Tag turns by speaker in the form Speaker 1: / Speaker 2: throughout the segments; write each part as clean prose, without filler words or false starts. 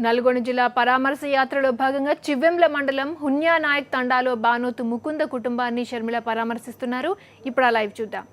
Speaker 1: నల్గొండ జిల్లా పరామర్శ యాత్రలో భాగంగా చివ్వెంల మండలం హున్యానాయక్ తండాలో బానోతు ముకుంద కుటుంబాన్ని షర్మిల పరామర్శిస్తున్నారు. ఇప్పుడు ఆ లైవ్ చూద్దాం.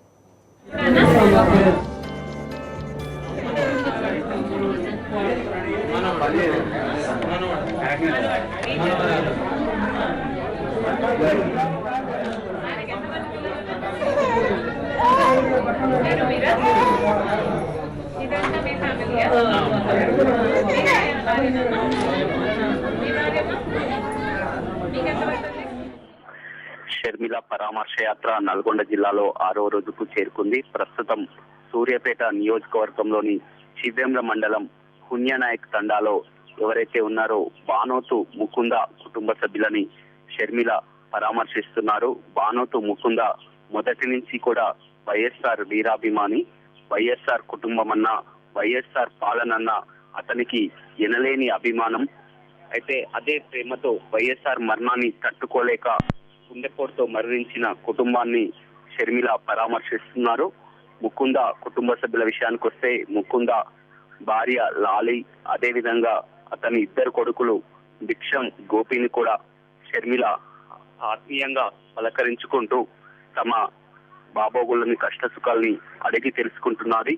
Speaker 2: షర్మిల పరామర్శ యాత్ర నల్గొండ జిల్లాలో 6వ రోజుకు చేరుకుంది. ప్రస్తుతం సూర్యాపేట నియోజకవర్గంలోని చివ్వెంల మండలం హున్యానాయక్ తండాలో ఎవరైతే ఉన్నారో బానోతు ముకుంద కుటుంబ సభ్యులని షర్మిల పరామర్శిస్తున్నారు. బానోతు ముకుంద మొదటి నుంచి కూడా వైఎస్ఆర్ వీరాభిమాని. వైఎస్ఆర్ కుటుంబం అన్న, వైఎస్ఆర్ పాలనన్న అతనికి ఎనలేని అభిమానం. అయితే అదే ప్రేమతో వైఎస్ఆర్ మరణాన్ని తట్టుకోలేక గుండెపోటుతో మరణించిన కుటుంబాన్ని షర్మిల పరామర్శిస్తున్నారు. ముకుంద కుటుంబ సభ్యుల విషయానికి వస్తే ముకుంద భార్య లాలి, అదే విధంగా అతని 2 కొడుకులు భిక్షం, గోపిని కూడా షర్మిల ఆత్మీయంగా పలకరించుకుంటూ తమ బాబోగులని కష్ట సుఖాలని అడిగి తెలుసుకుంటున్నది.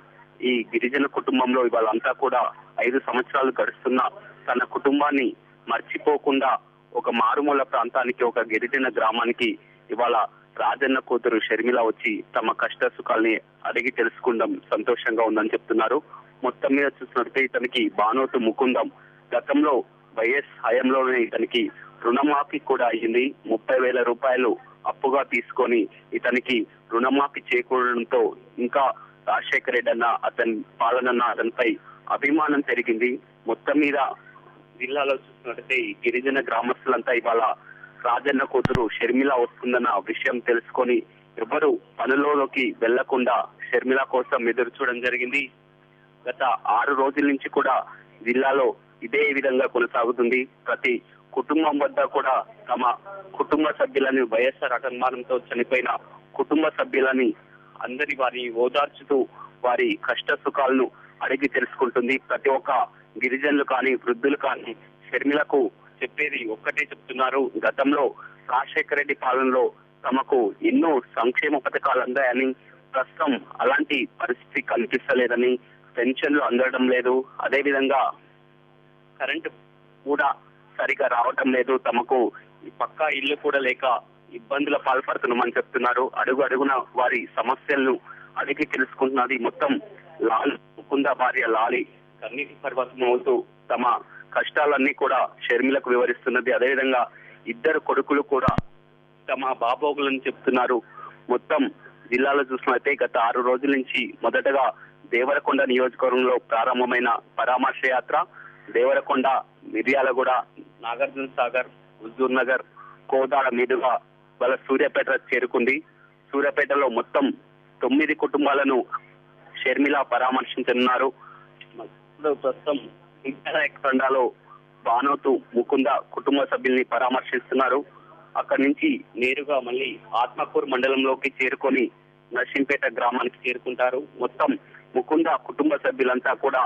Speaker 2: ఈ గిరిజన కుటుంబంలో ఇవాళంతా కూడా 5 సంవత్సరాలు గడుస్తున్న తన కుటుంబాన్ని మర్చిపోకుండా ఒక మారుమూల ప్రాంతానికి, ఒక గిరిజన గ్రామానికి ఇవాళ రాజన్న కూతురు షర్మిల వచ్చి తమ కష్ట సుఖాలని అడిగి తెలుసుకోవడం సంతోషంగా ఉందని చెప్తున్నారు. మొత్తం మీద చూసినట్లయితే ఇతనికి బానోతు ముకుందం గతంలో వైఎస్ హయాంలోనే ఇతనికి రుణమాఫీ కూడా అయ్యింది. 30,000 రూపాయలు అప్పుగా తీసుకొని ఇతనికి రుణమాఫీ చేకూరడంతో ఇంకా రాజశేఖర రెడ్డి అన్న, అతని పాలనన్న అతనిపై అభిమానం పెరిగింది. మొత్తం మీద జిల్లాలో చూసినట్లయితే గిరిజన గ్రామస్తులంతా ఇవాళ రాజన్న కూతురు షర్మిల వస్తుందన్న విషయం తెలుసుకొని ఎవరు పనులలోకి వెళ్లకుండా షర్మిల కోసం ఎదురు చూడడం జరిగింది. గత 6 రోజుల నుంచి కూడా జిల్లాలో ఇదే విధంగా కొనసాగుతుంది. ప్రతి కుటుంబం వద్ద కూడా తమ కుటుంబ సభ్యులని, వైఎస్ఆర్ అభిమానంతో చనిపోయిన కుటుంబ సభ్యులని అందరి వారి ఓదార్చుతూ వారి కష్ట సుఖాలను అడిగి తెలుసుకుంటుంది. ప్రతి ఒక్క గిరిజనులు కానీ, వృద్ధులు కానీ షర్మిలకు చెప్పేది ఒక్కటే చెప్తున్నారు. గతంలో రాజశేఖర రెడ్డి పాలనలో తమకు ఎన్నో సంక్షేమ పథకాలు అందాయని, ప్రస్తుతం అలాంటి పరిస్థితి కనిపిస్తలేదని, పెన్షన్లు అందడం లేదు, అదే విధంగా కరెంటు కూడా సరిగా రావటం లేదు, తమకు పక్కా ఇల్లు కూడా లేక ఇబ్బందుల పాల్పడుతున్నామని చెప్తున్నారు. అడుగు అడుగున వారి సమస్యలను అడిగి తెలుసుకుంటున్నది. మొత్తం లాలి, ముకుంద భార్య లాలి కన్నీటి పర్వతం అవుతూ తమ కష్టాలన్నీ కూడా షర్మిలకు వివరిస్తున్నది. అదేవిధంగా 2 కొడుకులు కూడా తమ బాబోగులని చెప్తున్నారు. మొత్తం జిల్లాలో చూసినట్లయితే గత 6 రోజుల నుంచి మొదటగా దేవరకొండ నియోజకవర్గంలో ప్రారంభమైన పరామర్శ యాత్ర దేవరకొండ, మిర్యాలగూడ, నాగార్జున సాగర్, హుజూర్ నగర్, కోదాడ మీదుగా వాళ్ళ సూర్యాపేట చేరుకుంది. సూర్యాపేటలో మొత్తం 9 కుటుంబాలను షర్మిల పరామర్శించనున్నారు. ప్రస్తుతం తండాలో బానోతు ముకుంద కుటుంబ సభ్యుల్ని పరామర్శిస్తున్నారు. అక్కడి నుంచి నేరుగా మళ్ళీ ఆత్మకూరు మండలంలోకి చేరుకొని నర్సింపేట గ్రామానికి చేరుకుంటారు. మొత్తం ముకుంద కుటుంబ సభ్యులంతా కూడా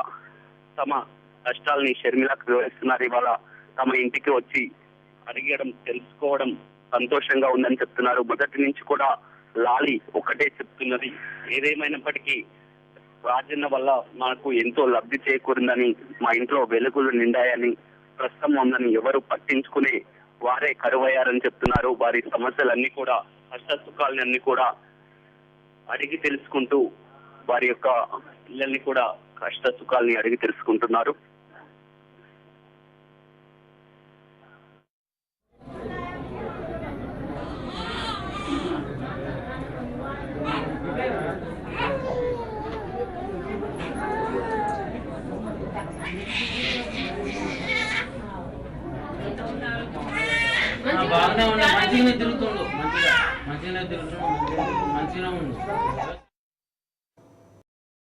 Speaker 2: తమ కష్టాలని షర్మిలకు వివరిస్తున్నారు. ఇవాళ తమ ఇంటికి వచ్చి అడిగడం, తెలుసుకోవడం సంతోషంగా ఉందని చెప్తున్నారు. మొదటి నుంచి కూడా లాలి ఒకటే చెప్తున్నది, ఏదేమైనప్పటికీ రాజన్న వల్ల మాకు ఎంతో లబ్ధి చేకూరిందని, మా ఇంట్లో వెలుగులు నిండాయని, ప్రస్తుతం ఉందని ఎవరు పట్టించుకునే వారే కరువయ్యారని చెప్తున్నారు. వారి సమస్యలన్నీ కూడా, కష్ట సుఖాలన్నీ కూడా అడిగి తెలుసుకుంటూ వారి యొక్క పిల్లల్ని కూడా కష్ట సుఖాలని అడిగి తెలుసుకుంటున్నారు.
Speaker 3: బాగానే ఉన్నా, మంచిగానే తిరుగుతుండు, మంచిగా తిరుగుతుండు, మంచిగా ఉండు.